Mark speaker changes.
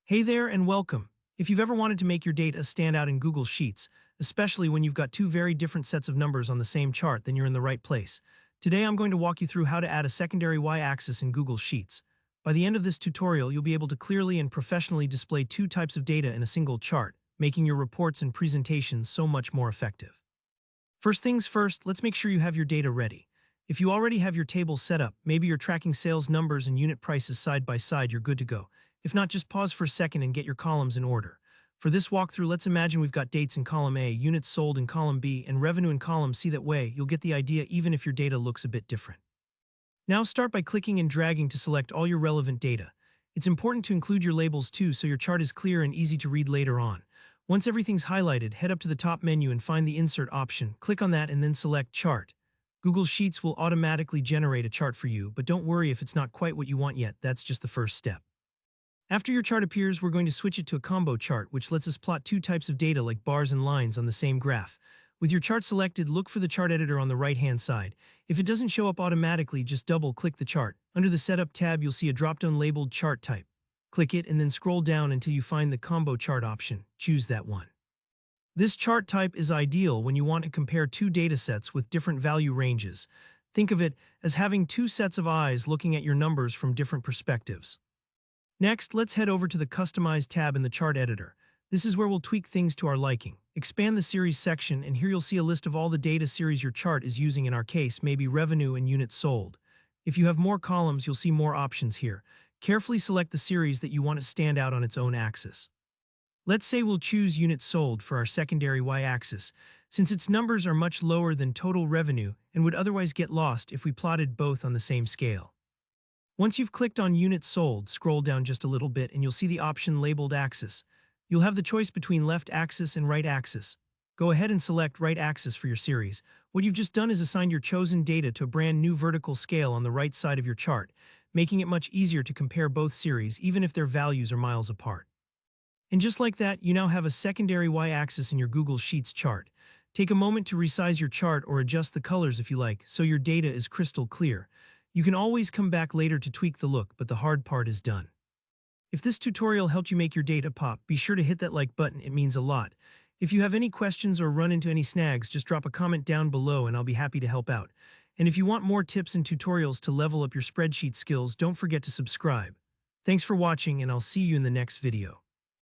Speaker 1: Hey there and welcome. If you've ever wanted to make your data stand out in Google Sheets, especially when you've got two very different sets of numbers on the same chart, then you're in the right place. Today I'm going to walk you through how to add a secondary y-axis in Google Sheets. By the end of this tutorial, you'll be able to clearly and professionally display two types of data in a single chart, making your reports and presentations so much more effective. First things first, let's make sure you have your data ready. If you already have your table set up, maybe you're tracking sales numbers and unit prices side by side, you're good to go. If not, just pause for a second and get your columns in order. For this walkthrough, let's imagine we've got dates in column A, units sold in column B, and revenue in column C. That way, you'll get the idea even if your data looks a bit different. Now start by clicking and dragging to select all your relevant data. It's important to include your labels too so your chart is clear and easy to read later on. Once everything's highlighted, head up to the top menu and find the Insert option. Click on that and then select Chart. Google Sheets will automatically generate a chart for you, but don't worry if it's not quite what you want yet, that's just the first step. After your chart appears, we're going to switch it to a combo chart, which lets us plot two types of data like bars and lines on the same graph. With your chart selected, look for the chart editor on the right-hand side. If it doesn't show up automatically, just double-click the chart. Under the Setup tab, you'll see a drop-down labeled Chart Type. Click it and then scroll down until you find the Combo Chart option. Choose that one. This chart type is ideal when you want to compare two datasets with different value ranges. Think of it as having two sets of eyes looking at your numbers from different perspectives. Next, let's head over to the Customize tab in the chart editor. This is where we'll tweak things to our liking. Expand the series section, and here you'll see a list of all the data series your chart is using. In our case, maybe revenue and units sold. If you have more columns, you'll see more options here. Carefully select the series that you want to stand out on its own axis. Let's say we'll choose units sold for our secondary y-axis, since its numbers are much lower than total revenue and would otherwise get lost if we plotted both on the same scale. Once you've clicked on Units Sold, scroll down just a little bit and you'll see the option labeled Axis. You'll have the choice between left axis and right axis. Go ahead and select right axis for your series. What you've just done is assigned your chosen data to a brand new vertical scale on the right side of your chart, making it much easier to compare both series even if their values are miles apart. And just like that, you now have a secondary y-axis in your Google Sheets chart. Take a moment to resize your chart or adjust the colors if you like, so your data is crystal clear. You can always come back later to tweak the look, but the hard part is done. If this tutorial helped you make your data pop, be sure to hit that like button, it means a lot. If you have any questions or run into any snags, just drop a comment down below and I'll be happy to help out. And if you want more tips and tutorials to level up your spreadsheet skills, don't forget to subscribe. Thanks for watching and I'll see you in the next video.